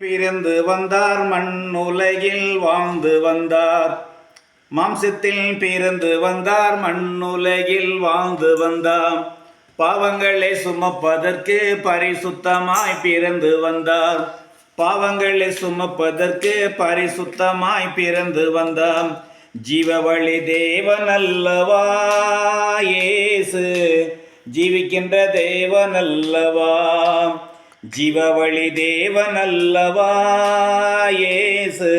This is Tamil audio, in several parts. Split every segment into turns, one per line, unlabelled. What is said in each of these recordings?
பிறந்து வந்தார், மண் உலகில் வாழ்ந்து வந்தார். மாம்சத்தில் பிறந்து வந்தார், மண் உலகில் வாழ்ந்து வந்தார். பாவங்களை சுமப்பதற்கு பரிசுத்தமாய் பிறந்து வந்தார். பாவங்களை சுமப்பதற்கு பரிசுத்தமாய் பிறந்து வந்தார். ஜீவ வழி தேவன் அல்லவா இயேசு, ஜீவிக்கின்ற தேவன் அல்லவா. ஜீவ வழி தேவன் அல்லவா இயேசு,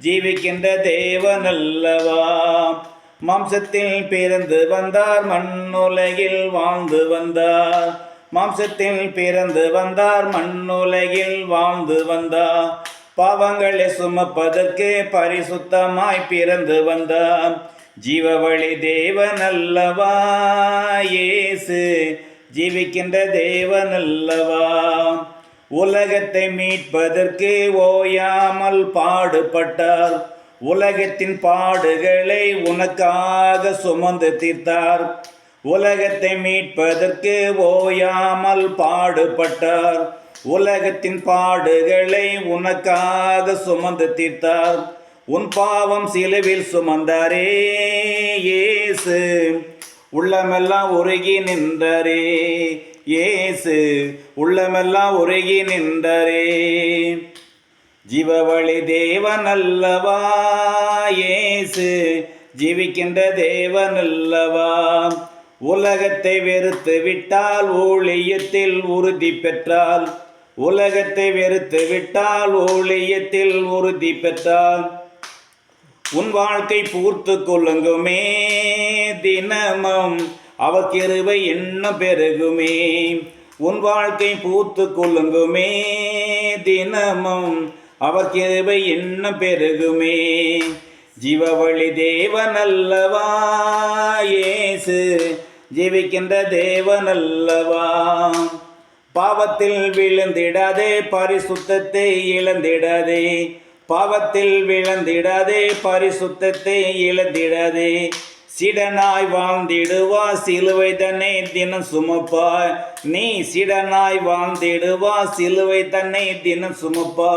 ஜீவிக்கின்ற தேவன் அல்லவா. மாம்சத்தில் பிறந்து வந்தார், மண் உலகில் வாழ்ந்து வந்தார். மாம்சத்தில் பிறந்து வந்தார், மண் உலகில் வாழ்ந்து வந்தார். பாவங்களை சுமப்பதற்கு பரிசுத்தமாய் பிறந்து வந்தார். ஜீவ வழி தேவன் அல்லவா இயேசு, ஜீவிக்கின்ற தேவன் அல்லவா. உலகத்தை மீட்பதற்கு ஓயாமல் பாடுபட்டார். உலகத்தின் பாடுகளை உனக்காக சுமந்து தீர்த்தார். உலகத்தை மீட்பதற்கு ஓயாமல் பாடுபட்டார். உலகத்தின் பாடுகளை உனக்காக சுமந்து தீர்த்தார். உன் பாவம் சிலுவில் சுமந்தாரே இயேசு, உள்ளமெல்லாம் உருகி நின்றரே இயேசு, உள்ளமெல்லாம் உருகி நின்றரே. ஜீவவழி தேவன் அல்லவா இயேசு, ஜீவிக்கின்ற தேவன் அல்லவா. உலகத்தை வெறுத்து விட்டால் ஊழியத்தில் உறுதி பெற்றால். உலகத்தை வெறுத்து விட்டால் ஊழியத்தில் உறுதி பெற்றால். உன் வாழ்க்கை பூர்த்து கொள்ளுங்குமே தினமும், அவர் கிருபை இன்னும் பெருகுமே. உன் வாழ்க்கை பூத்து கொள்ளுங்குமே தினமும், அவர் கிருபை இன்னும் பெருகுமே. ஜீவ வழி தேவன் அல்லவா இயேசு, ஜீவிக்கின்ற தேவன் அல்லவா. பாவத்தில் விழுந்திடாதே, பரிசுத்தத்தை இழந்திடாதே. பாவத்தில் விழுந்திடாதே, பரிசுத்தத்தை இழந்திடாதே. சிடனாய் வாழ்ந்திடுவா, சிலுவை தன்னை தினம் சுமப்பாய். நீ சிடனாய் வாழ்ந்திடுவா, சிலுவை தன்னை தினம் சுமப்பா.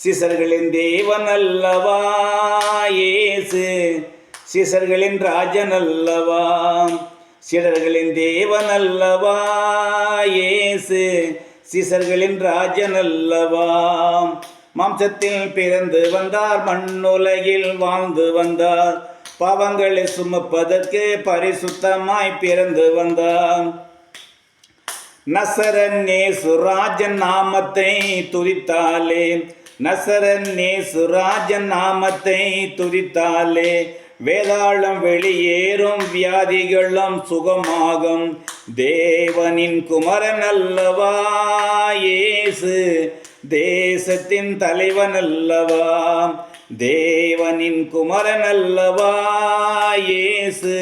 சிசர்களின் தேவன் அல்லவா இயேசு, சிசர்களின் ராஜன் அல்லவா. சிடர்களின் தேவன் அல்லவா இயேசு, சிசர்களின் ராஜன் அல்லவா. மாம்சத்தில் பிறந்து வந்தார், மண் உலகில் வாழ்ந்து வந்தார். பாவங்களை சுமப்பதற்கு பரிசுத்தமாய் பிறந்து வந்தார். நசரன் இயேசு ராஜன் நாமத்தை துதித்தாலே. நசரன் இயேசு ராஜன் நாமத்தை துதித்தாலே. வேதாளம் வெளியேறும், வியாதிகளும் சுகமாகும். தேவனின் குமரன் அல்லவா இயேசு, தேசத்தின் தலைவன் அல்லவா. தேவனின் குமரன் அல்லவா இயேசு,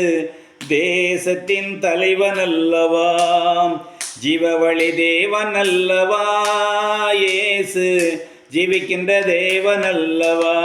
தேசத்தின் தலைவன் அல்லவா. ஜீவவழி தேவன் அல்லவா இயேசு, ஜீவிக்கின்ற தேவன் அல்லவா.